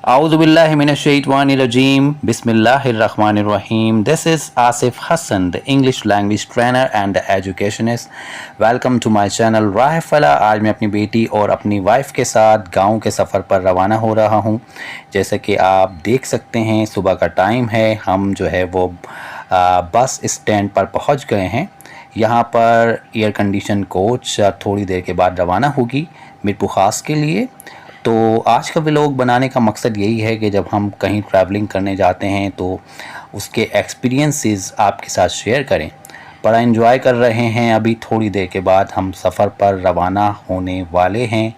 Auzubillahiminash-shaytanir-rajeem. Bismillahir-rahmanir-rahim. This is Asif Hassan, the English language trainer and educationist. Welcome to my channel राह फला। आज मैं अपनी बेटी और अपनी वाइफ के साथ गांव के सफ़र पर रवाना हो रहा हूं। जैसे कि आप देख सकते हैं सुबह का टाइम है। हम जो है वो बस स्टैंड पर पहुंच गए हैं। यहाँ पर एयर कंडीशन कोच थोड़ी देर के बाद रवाना होगी मीरपुर ख़ास के लिए। तो आज का व्लॉग बनाने का मकसद यही है कि जब हम कहीं ट्रैवलिंग करने जाते हैं तो उसके एक्सपीरियंसेस आपके साथ शेयर करें। बड़ा एंजॉय कर रहे हैं। अभी थोड़ी देर के बाद हम सफ़र पर रवाना होने वाले हैं।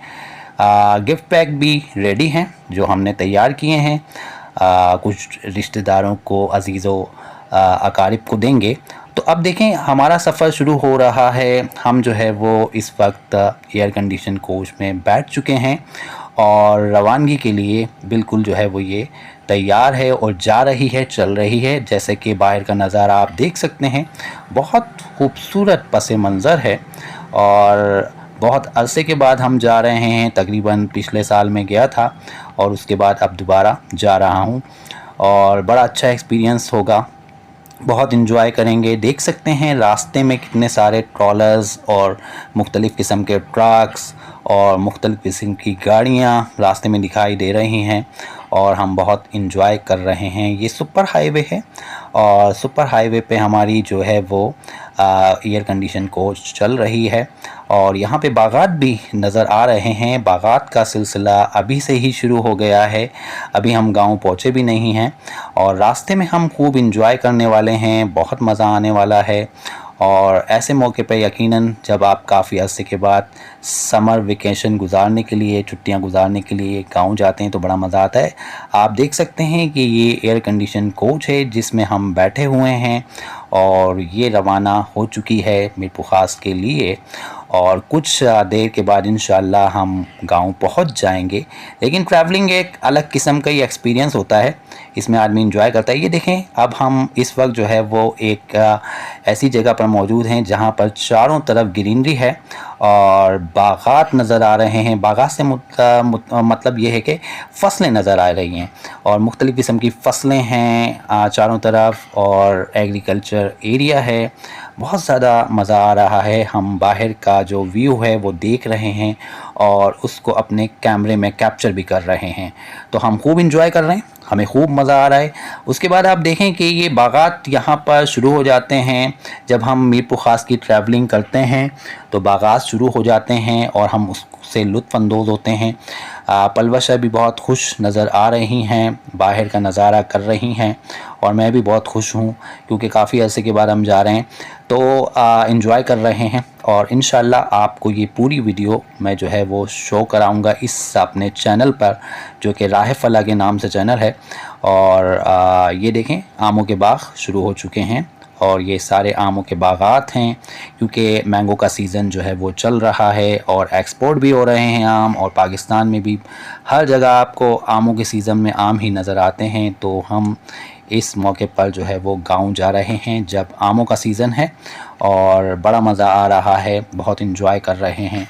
गिफ्ट पैक भी रेडी हैं जो हमने तैयार किए हैं। कुछ रिश्तेदारों को, अजीज़ों अकारिब को देंगे। तो अब देखें हमारा सफ़र शुरू हो रहा है। हम जो है वो इस वक्त एयर कंडीशन कोच में बैठ चुके हैं और रवानगी के लिए बिल्कुल जो है वो ये तैयार है और जा रही है, चल रही है। जैसे कि बाहर का नज़ारा आप देख सकते हैं, बहुत खूबसूरत पस मंज़र है और बहुत अरसे के बाद हम जा रहे हैं। तकरीबन पिछले साल में गया था और उसके बाद अब दोबारा जा रहा हूँ और बड़ा अच्छा एक्सपीरियंस होगा। बहुत इन्जॉय करेंगे। देख सकते हैं रास्ते में कितने सारे ट्रॉलर्स और मुख्तलिफ़ किस्म के ट्रक्स और मुख्तलिफ़ किस्म की गाड़ियाँ रास्ते में दिखाई दे रही हैं और हम बहुत इन्जॉय कर रहे हैं। ये सुपर हाईवे है और सुपर हाईवे पे हमारी जो है वो एयर कंडीशन कोच चल रही है और यहाँ पे बागात भी नज़र आ रहे हैं। बागात का सिलसिला अभी से ही शुरू हो गया है। अभी हम गांव पहुँचे भी नहीं हैं और रास्ते में हम खूब इंजॉय करने वाले हैं। बहुत मज़ा आने वाला है और ऐसे मौके पे यकीनन जब आप काफ़ी अरसे के बाद समर वेकेशन गुजारने के लिए, छुट्टियां गुजारने के लिए गांव जाते हैं तो बड़ा मज़ा आता है। आप देख सकते हैं कि ये एयर कंडीशन कोच है जिसमें हम बैठे हुए हैं और ये रवाना हो चुकी है मीरपुर ख़ास के लिए और कुछ देर के बाद इंशाअल्लाह हम गांव पहुंच जाएंगे। लेकिन ट्रैवलिंग एक अलग किस्म का ही एक्सपीरियंस होता है, इसमें आदमी इंजॉय करता है। ये देखें अब हम इस वक्त जो है वो एक ऐसी जगह पर मौजूद हैं जहां पर चारों तरफ ग्रीनरी है और बागात नज़र आ रहे हैं। बागात से मतलब ये है कि फ़सलें नज़र आ रही हैं और मुख्तलिफ़ किस्म की फ़सलें हैं चारों तरफ और एग्रीकल्चर एरिया है। बहुत ज़्यादा मज़ा आ रहा है। हम बाहर का जो व्यू है वो देख रहे हैं और उसको अपने कैमरे में कैप्चर भी कर रहे हैं। तो हम खूब इंजॉय कर रहे हैं, हमें खूब मज़ा आ रहा है। उसके बाद आप देखें कि ये बागात यहाँ पर शुरू हो जाते हैं। जब हम मीरपुर ख़ास की ट्रैवलिंग करते हैं तो बागात शुरू हो जाते हैं और हम उससे लुत्फ़अंदोज़ होते हैं। पलवशा भी बहुत खुश नज़र आ रही हैं, बाहर का नज़ारा कर रही हैं और मैं भी बहुत खुश हूँ क्योंकि काफ़ी अरसे के बाद हम जा रहे हैं तो इन्जॉय कर रहे हैं। और इंशाल्लाह आपको ये पूरी वीडियो मैं जो है वो शो कराऊंगा इस अपने चैनल पर जो कि राह फला के नाम से चैनल है। और ये देखें आमों के बाग शुरू हो चुके हैं और ये सारे आमों के बागात हैं क्योंकि मैंगो का सीज़न जो है वो चल रहा है और एक्सपोर्ट भी हो रहे हैं आम। और पाकिस्तान में भी हर जगह आपको आमों के सीज़न में आम ही नज़र आते हैं। तो हम इस मौके पर जो है वो गांव जा रहे हैं जब आमों का सीज़न है और बड़ा मज़ा आ रहा है, बहुत इन्जॉय कर रहे हैं।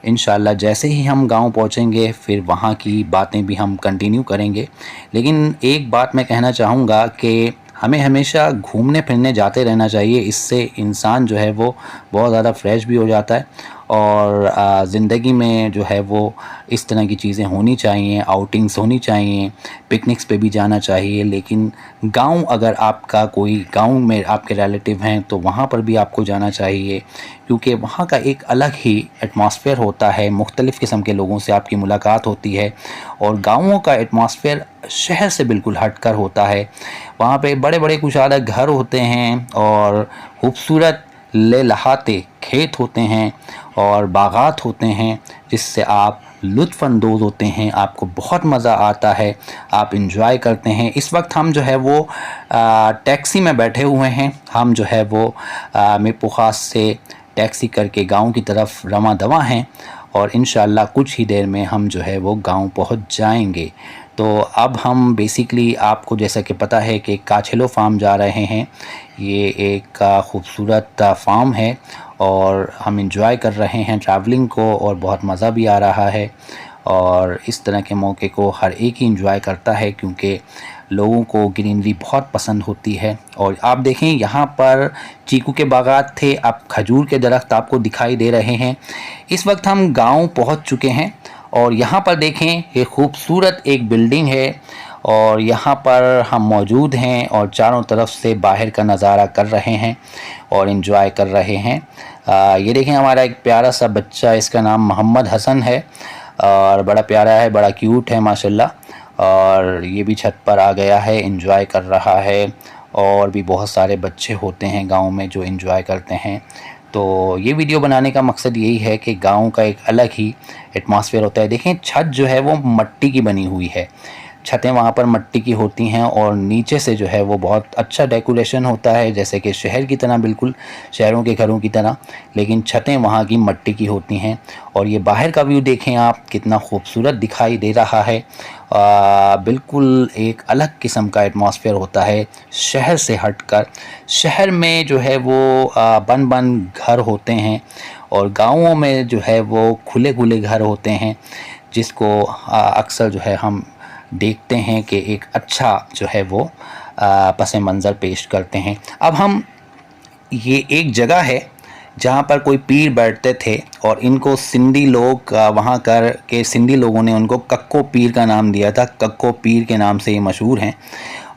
इंशाल्लाह जैसे ही हम गांव पहुंचेंगे फिर वहां की बातें भी हम कंटिन्यू करेंगे। लेकिन एक बात मैं कहना चाहूँगा कि हमें हमेशा घूमने फिरने जाते रहना चाहिए। इससे इंसान जो है वो बहुत ज़्यादा फ्रेश भी हो जाता है और ज़िंदगी में जो है वो इस तरह की चीज़ें होनी चाहिए, आउटिंग्स होनी चाहिए, पिकनिक्स पे भी जाना चाहिए। लेकिन गांव, अगर आपका कोई गांव में आपके रिलेटिव हैं तो वहाँ पर भी आपको जाना चाहिए क्योंकि वहाँ का एक अलग ही एटमॉस्फेयर होता है। मुख्तलिफ़ किस्म के लोगों से आपकी मुलाकात होती है और गाँवों का एटमॉस्फेयर शहर से बिल्कुल हट कर होता है। वहाँ पे बड़े बड़े कुशादा घर होते हैं और खूबसूरत लहलहाते खेत होते हैं और बागात होते हैं जिससे आप लुत्फ़अंदोज़ होते हैं, आपको बहुत मज़ा आता है, आप इंजॉय करते हैं। इस वक्त हम जो है वो टैक्सी में बैठे हुए हैं। हम जो है वो मीरपुर ख़ास से टैक्सी करके गांव की तरफ रवां दवा हैं और इंशाअल्लाह कुछ ही देर में हम जो है वो गांव पहुंच जाएंगे। तो अब हम बेसिकली आपको जैसा कि पता है कि काछेलो फार्म जा रहे हैं। ये एक ख़ूबसूरत फार्म है और हम इंजॉय कर रहे हैं ट्रैवलिंग को और बहुत मज़ा भी आ रहा है। और इस तरह के मौके को हर एक ही इंजॉय करता है क्योंकि लोगों को ग्रीनरी बहुत पसंद होती है। और आप देखें यहाँ पर चीकू के बागात थे, अब खजूर के दरख्त आपको दिखाई दे रहे हैं। इस वक्त हम गांव पहुँच चुके हैं और यहाँ पर देखें ये खूबसूरत एक बिल्डिंग है और यहाँ पर हम मौजूद हैं और चारों तरफ से बाहर का नज़ारा कर रहे हैं और इन्जॉय कर रहे हैं। ये देखें हमारा एक प्यारा सा बच्चा, इसका नाम मोहम्मद हसन है और बड़ा प्यारा है, बड़ा क्यूट है माशाल्लाह। और ये भी छत पर आ गया है, इन्जॉय कर रहा है। और भी बहुत सारे बच्चे होते हैं गांव में जो इन्जॉय करते हैं। तो ये वीडियो बनाने का मकसद यही है कि गांव का एक अलग ही एटमॉस्फेयर होता है। देखें छत जो है वो मट्टी की बनी हुई है, छतें वहाँ पर मट्टी की होती हैं और नीचे से जो है वो बहुत अच्छा डेकोरेशन होता है, जैसे कि शहर की तरह, बिल्कुल शहरों के घरों की तरह, लेकिन छतें वहाँ की मट्टी की होती हैं। और ये बाहर का व्यू देखें आप, कितना खूबसूरत दिखाई दे रहा है। बिल्कुल एक अलग किस्म का एटमॉस्फेयर होता है शहर से हटकर। शहर में जो है वो बन बन घर होते हैं और गाँवों में जो है वो खुले खुले घर होते हैं, जिसको अक्सर जो है हम देखते हैं कि एक अच्छा जो है वो पस मंज़र पेश करते हैं। अब हम, ये एक जगह है जहाँ पर कोई पीर बैठते थे और इनको सिंधी लोग वहाँ कर के सिंधी लोगों ने उनको कक्को पीर का नाम दिया था। कक्को पीर के नाम से ये मशहूर हैं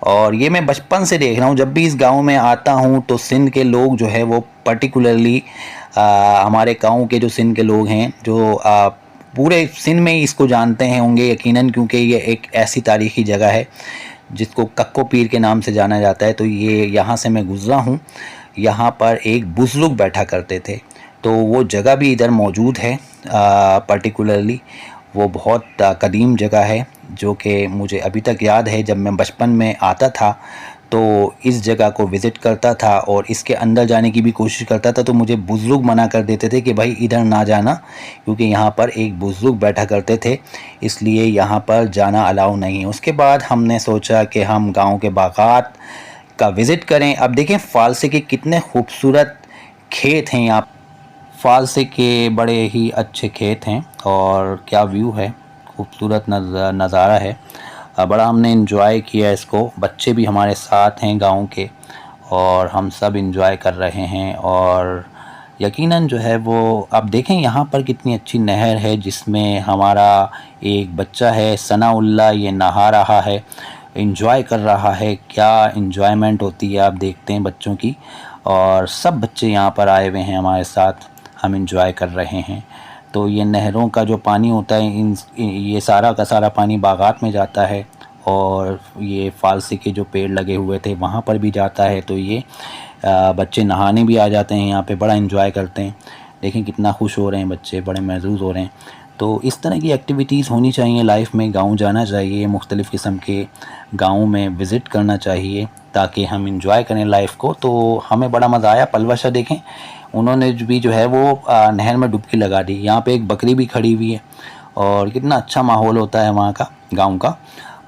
और ये मैं बचपन से देख रहा हूँ। जब भी इस गांव में आता हूँ तो सिंध के लोग जो है वो पर्टिकुलरली हमारे गांव के जो सिंध के लोग हैं जो पूरे सिंध में इसको जानते हैं होंगे यकीनन, क्योंकि ये एक ऐसी तारीख़ी जगह है जिसको कक्को पीर के नाम से जाना जाता है। तो ये यहाँ से मैं गुज़रा हूँ, यहाँ पर एक बुज़ुर्ग बैठा करते थे, तो वो जगह भी इधर मौजूद है। पर्टिकुलरली वो बहुत कदीम जगह है जो कि मुझे अभी तक याद है। जब मैं बचपन में आता था तो इस जगह को विज़िट करता था और इसके अंदर जाने की भी कोशिश करता था, तो मुझे बुज़ुर्ग मना कर देते थे कि भाई इधर ना जाना, क्योंकि यहाँ पर एक बुज़ुर्ग बैठा करते थे, इसलिए यहाँ पर जाना अलाउ नहीं है। उसके बाद हमने सोचा कि हम गांव के बागात का विज़िट करें। अब देखें फ़ालसे के कितने खूबसूरत खेत हैं यहाँ, फ़ालसे के बड़े ही अच्छे खेत हैं और क्या व्यू है, खूबसूरत नज़ारा है। बड़ा हमने इन्जॉय किया इसको, बच्चे भी हमारे साथ हैं गांव के और हम सब इन्जॉय कर रहे हैं। और यकीनन जो है वो, अब देखें यहाँ पर कितनी अच्छी नहर है जिसमें हमारा एक बच्चा है सनाउल्लाह, ये नहा रहा है, इन्जॉय कर रहा है। क्या इन्जॉयमेंट होती है आप देखते हैं बच्चों की। और सब बच्चे यहाँ पर आए हुए हैं हमारे साथ, हम इन्जॉय कर रहे हैं। तो ये नहरों का जो पानी होता है, ये सारा का सारा पानी बागात में जाता है और ये फ़ालसे के जो पेड़ लगे हुए थे वहाँ पर भी जाता है। तो ये बच्चे नहाने भी आ जाते हैं यहाँ पे, बड़ा इन्जॉय करते हैं। देखें कितना खुश हो रहे हैं बच्चे, बड़े महजूज़ हो रहे हैं। तो इस तरह की एक्टिविटीज़ होनी चाहिए लाइफ में, गांव जाना चाहिए, मुख्तलिफ़ किस्म के गाँव में विज़िट करना चाहिए ताकि हम इंजॉय करें लाइफ को। तो हमें बड़ा मज़ा आया। पलवशा देखें, उन्होंने भी जो है वो नहर में डुबकी लगा दी। यहाँ पे एक बकरी भी खड़ी हुई है और कितना अच्छा माहौल होता है वहाँ का, गांव का।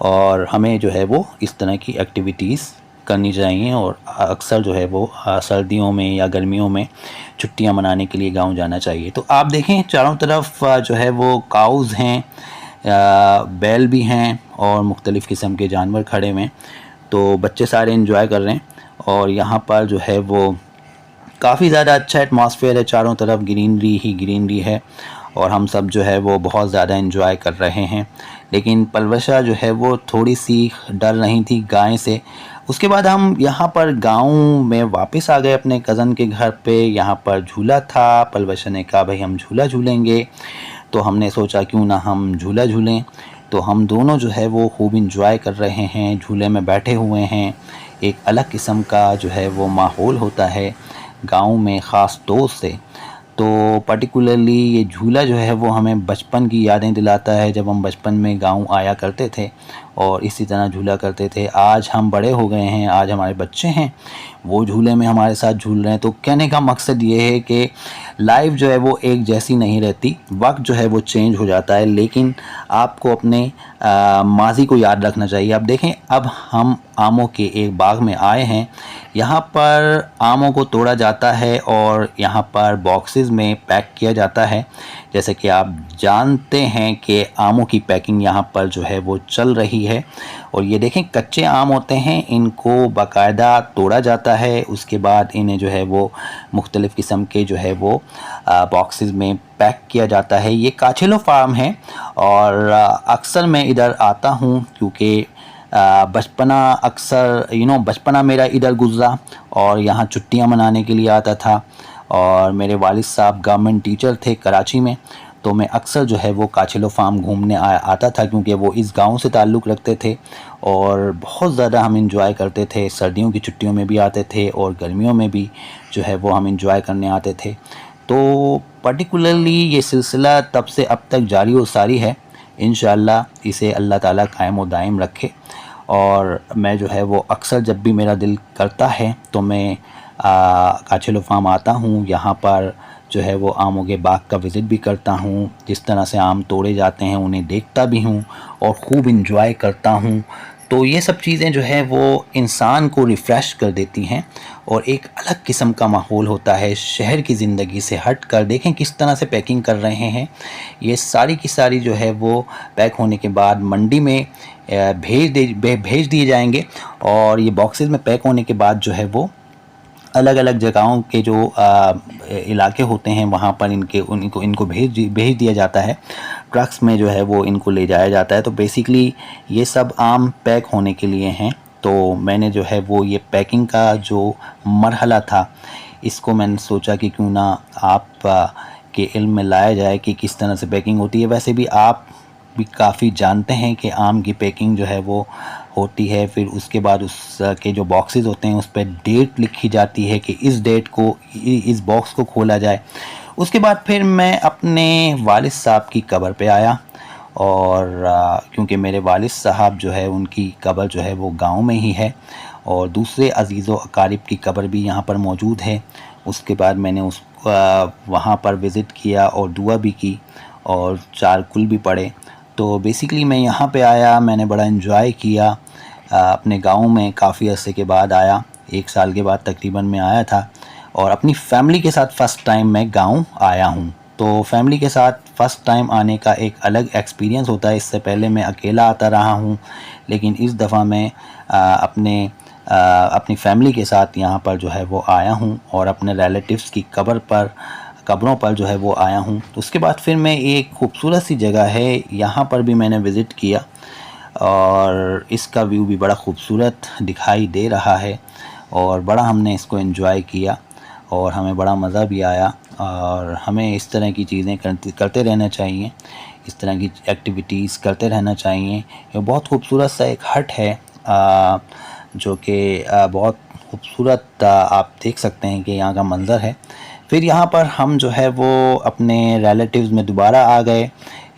और हमें जो है वो इस तरह की एक्टिविटीज़ करनी चाहिए और अक्सर जो है वो सर्दियों में या गर्मियों में छुट्टियां मनाने के लिए गांव जाना चाहिए। तो आप देखें चारों तरफ जो है वो काउज़ हैं, बैल भी हैं और मुख्तलिफ़ किस्म के जानवर खड़े हुए हैं। तो बच्चे सारे इन्जॉय कर रहे हैं और यहाँ पर जो है वो काफ़ी ज़्यादा अच्छा एटमॉस्फेयर है, चारों तरफ ग्रीनरी ही ग्रीनरी है और हम सब जो है वो बहुत ज़्यादा इन्जॉय कर रहे हैं। लेकिन पलवशा जो है वो थोड़ी सी डर रही थी गाय से। उसके बाद हम यहाँ पर गांव में वापस आ गए अपने कज़न के घर पे। यहाँ पर झूला था, पलवशा ने कहा भाई हम झूला झूलेंगे, तो हमने सोचा क्यों ना हम झूला झूलें। तो हम दोनों जो है वो खूब इंजॉय कर रहे हैं, झूले में बैठे हुए हैं। एक अलग किस्म का जो है वो माहौल होता है गांव में, ख़ास तौर से। तो पर्टिकुलरली ये झूला जो है वो हमें बचपन की यादें दिलाता है, जब हम बचपन में गांव आया करते थे और इसी तरह झूला करते थे। आज हम बड़े हो गए हैं, आज हमारे बच्चे हैं, वो झूले में हमारे साथ झूल रहे हैं। तो कहने का मकसद ये है कि लाइफ जो है वो एक जैसी नहीं रहती, वक्त जो है वो चेंज हो जाता है, लेकिन आपको अपने माजी को याद रखना चाहिए। अब देखें, अब हम आमों के एक बाग में आए हैं। यहाँ पर आमों को तोड़ा जाता है और यहाँ पर बॉक्सेस में पैक किया जाता है जैसे कि आप जानते हैं कि आमों की पैकिंग यहाँ पर जो है वो चल रही है। और ये देखें कच्चे आम होते हैं, इनको बाकायदा तोड़ा जाता है, उसके बाद इन्हें जो है वो मुख्तलिफ़ किस्म के जो है वो बॉक्सेस में पैक किया जाता है। ये काछेलो फार्म है और अक्सर मैं इधर आता हूँ क्योंकि बचपना अक्सर बचपना मेरा इधर गुज़रा और यहाँ छुट्टियाँ मनाने के लिए आता था। और मेरे वालिद साहब गवर्नमेंट टीचर थे कराची में, तो मैं अक्सर जो है वो काछेलो फार्म घूमने आता था क्योंकि वो इस गांव से ताल्लुक़ रखते थे और बहुत ज़्यादा हम इंजॉय करते थे। सर्दियों की छुट्टियों में भी आते थे और गर्मियों में भी जो है वो हम इंजॉय करने आते थे। तो पर्टिकुलरली ये सिलसिला तब से अब तक जारी व सारी है। इंशाअल्लाह इसे अल्लाह ताला कायम व दायम रखे। और मैं जो है वो अक्सर जब भी मेरा दिल करता है तो मैं काछेलो फार्म आता हूँ। यहाँ पर जो है वो आमों के बाग का विज़िट भी करता हूँ, जिस तरह से आम तोड़े जाते हैं उन्हें देखता भी हूँ और ख़ूब इंजॉय करता हूँ। तो ये सब चीज़ें जो है वो इंसान को रिफ़्रेश कर देती हैं और एक अलग किस्म का माहौल होता है शहर की ज़िंदगी से हट कर। देखें किस तरह से पैकिंग कर रहे हैं, ये सारी की सारी जो है वो पैक होने के बाद मंडी में भेज दिए जाएंगे और ये बॉक्सेस में पैक होने के बाद जो है वो अलग अलग जगहों के जो इलाके होते हैं वहाँ पर इनको भेज दिया जाता है। ट्रक्स में जो है वो इनको ले जाया जाता है। तो बेसिकली ये सब आम पैक होने के लिए हैं। तो मैंने जो है वो ये पैकिंग का जो मरहला था इसको मैंने सोचा कि क्यों ना आप के इल्म में लाया जाए कि किस तरह से पैकिंग होती है। वैसे भी आप भी काफ़ी जानते हैं कि आम की पैकिंग जो है वो होती है, फिर उसके बाद उसके जो बॉक्सेस होते हैं उस पर डेट लिखी जाती है कि इस डेट को इस बॉक्स को खोला जाए। उसके बाद फिर मैं अपने वालिद साहब की कब्र पे आया और क्योंकि मेरे वालिद साहब जो है उनकी कब्र जो है वो गांव में ही है और दूसरे अजीज़ व अकारिब की कब्र भी यहाँ पर मौजूद है। उसके बाद मैंने वहाँ पर विज़िट किया और दुआ भी की और 4 कुल भी पढ़े। तो बेसिकली मैं यहाँ पे आया, मैंने बड़ा इन्जॉय किया। अपने गांव में काफ़ी अरसे के बाद आया, 1 साल के बाद तकरीबन मैं आया था और अपनी फैमिली के साथ फ़र्स्ट टाइम मैं गांव आया हूँ। तो फैमिली के साथ फ़र्स्ट टाइम आने का एक अलग एक्सपीरियंस होता है। इससे पहले मैं अकेला आता रहा हूँ, लेकिन इस दफ़ा मैं अपनी फैमिली के साथ यहाँ पर जो है वो आया हूँ और अपने रिलेटिव्स की कब्रों पर जो है वो आया हूँ। तो उसके बाद फिर मैं एक खूबसूरत सी जगह है यहाँ पर भी मैंने विज़िट किया और इसका व्यू भी बड़ा खूबसूरत दिखाई दे रहा है और बड़ा हमने इसको एंजॉय किया और हमें बड़ा मज़ा भी आया। और हमें इस तरह की चीज़ें करते रहना चाहिए, इस तरह की एक्टिविटीज़ करते रहना चाहिए। ये बहुत खूबसूरत सा एक हट है जो कि बहुत खूबसूरत आप देख सकते हैं कि यहाँ का मंज़र है। फिर यहाँ पर हम जो है वो अपने रिलेटिव्स में दोबारा आ गए।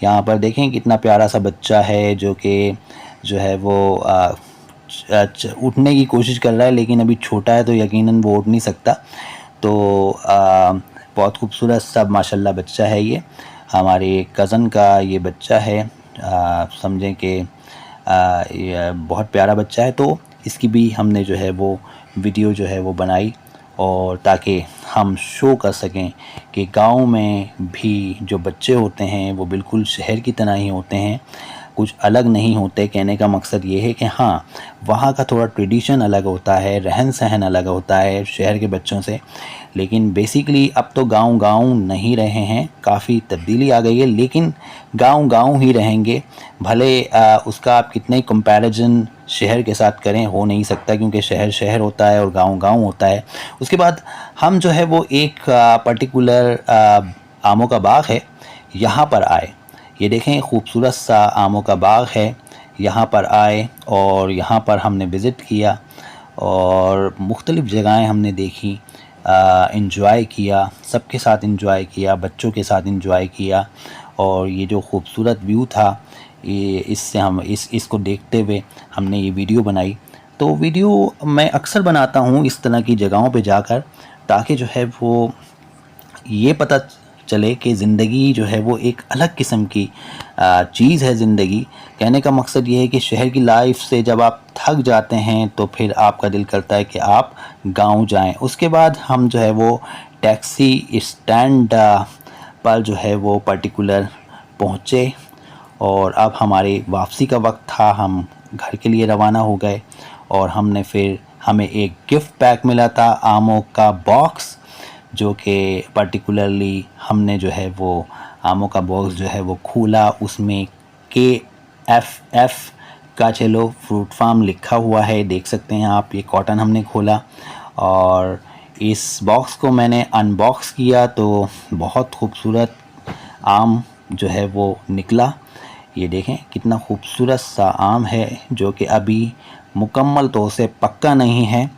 यहाँ पर देखें कितना प्यारा सा बच्चा है जो कि जो है वो उठने की कोशिश कर रहा है, लेकिन अभी छोटा है तो यकीनन वो उठ नहीं सकता। तो बहुत खूबसूरत सा माशाल्लाह बच्चा है। ये हमारे कज़न का ये बच्चा है, समझें कि ये बहुत प्यारा बच्चा है। तो इसकी भी हमने जो है वो वीडियो जो है वो बनाई और ताकि हम शो कर सकें कि गांव में भी जो बच्चे होते हैं वो बिल्कुल शहर की तरह ही होते हैं, कुछ अलग नहीं होते। कहने का मकसद ये है कि हाँ, वहाँ का थोड़ा ट्रेडिशन अलग होता है, रहन सहन अलग होता है शहर के बच्चों से। लेकिन बेसिकली अब तो गांव नहीं रहे हैं, काफ़ी तब्दीली आ गई है, लेकिन गांव ही रहेंगे। भले उसका आप कितने कंपैरिजन शहर के साथ करें, हो नहीं सकता क्योंकि शहर होता है और गांव होता है। उसके बाद हम जो है वो एक पर्टिकुलर आमों का बाग है, यहाँ पर आए। ये देखें खूबसूरत सा आमों का बाग है, यहाँ पर आए और यहाँ पर हमने विज़िट किया और मुख्तलिफ़ जगहें हमने देखी, इंजॉय किया, सबके साथ इंजॉय किया, बच्चों के साथ इंजॉय किया। और ये जो खूबसूरत व्यू था, ये इससे हम इसको देखते हुए हमने ये वीडियो बनाई। तो वीडियो मैं अक्सर बनाता हूँ इस तरह की जगहों पे जाकर, ताकि जो है वो ये पता चले कि ज़िंदगी जो है वो एक अलग किस्म की चीज़ है ज़िंदगी। कहने का मकसद ये है कि शहर की लाइफ से जब आप थक जाते हैं तो फिर आपका दिल करता है कि आप गांव जाएं। उसके बाद हम जो है वो टैक्सी स्टैंड पल जो है वो पर्टिकुलर पहुँचे और अब हमारी वापसी का वक्त था। हम घर के लिए रवाना हो गए और हमें एक गिफ्ट पैक मिला था, आमों का बॉक्स, जो कि पर्टिकुलरली हमने जो है वो आमों का बॉक्स जो है वो खोला। उसमें KFF काचेलो फ्रूट फार्म लिखा हुआ है, देख सकते हैं आप। ये कॉटन हमने खोला और इस बॉक्स को मैंने अनबॉक्स किया तो बहुत खूबसूरत आम जो है वो निकला। ये देखें कितना खूबसूरत सा आम है, जो कि अभी मुकम्मल तौर से पक्का नहीं है,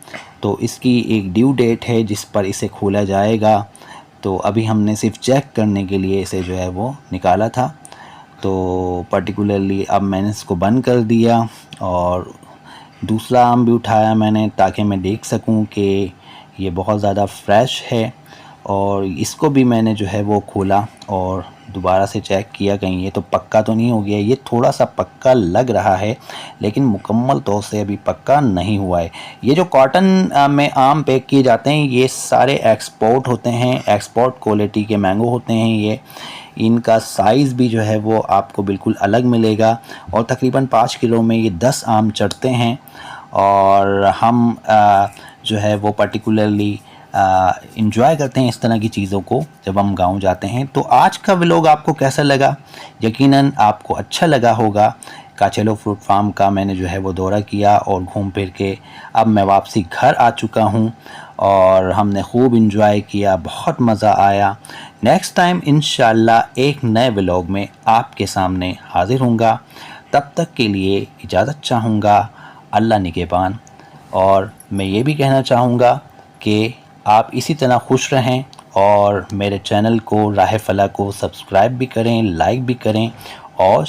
तो इसकी एक ड्यू डेट है जिस पर इसे खोला जाएगा। तो अभी हमने सिर्फ चेक करने के लिए इसे जो है वो निकाला था। तो पर्टिकुलरली अब मैंने इसको बंद कर दिया और दूसरा आम भी उठाया मैंने, ताकि मैं देख सकूं कि ये बहुत ज़्यादा फ्रेश है। और इसको भी मैंने जो है वो खोला और दोबारा से चेक किया, कहीं ये तो पक्का तो नहीं हो गया। ये थोड़ा सा पक्का लग रहा है, लेकिन मुकम्मल तौर से अभी पक्का नहीं हुआ है। ये जो कॉटन में आम पैक किए जाते हैं, ये सारे एक्सपोर्ट होते हैं, एक्सपोर्ट क्वालिटी के मैंगो होते हैं ये। इनका साइज़ भी जो है वो आपको बिल्कुल अलग मिलेगा और तकरीबन 5 किलो में ये 10 आम चढ़ते हैं। और हम जो है वो पर्टिकुलरली इंजॉय करते हैं इस तरह की चीज़ों को जब हम गाँव जाते हैं। तो आज का व्लॉग आपको कैसा लगा? यकीनन आपको अच्छा लगा होगा। काचेलो फ्रूट फार्म का मैंने जो है वो दौरा किया और घूम फिर के अब मैं वापसी घर आ चुका हूँ और हमने खूब इंजॉय किया, बहुत मज़ा आया। नेक्स्ट टाइम इंशाल्लाह एक नए व्लॉग में आपके सामने हाज़िर होऊंगा। तब तक के लिए इजाज़त चाहूँगा। अल्लाह निगहबान। और मैं ये भी कहना चाहूँगा कि आप इसी तरह खुश रहें और मेरे चैनल को राह फला को सब्सक्राइब भी करें, लाइक भी करें और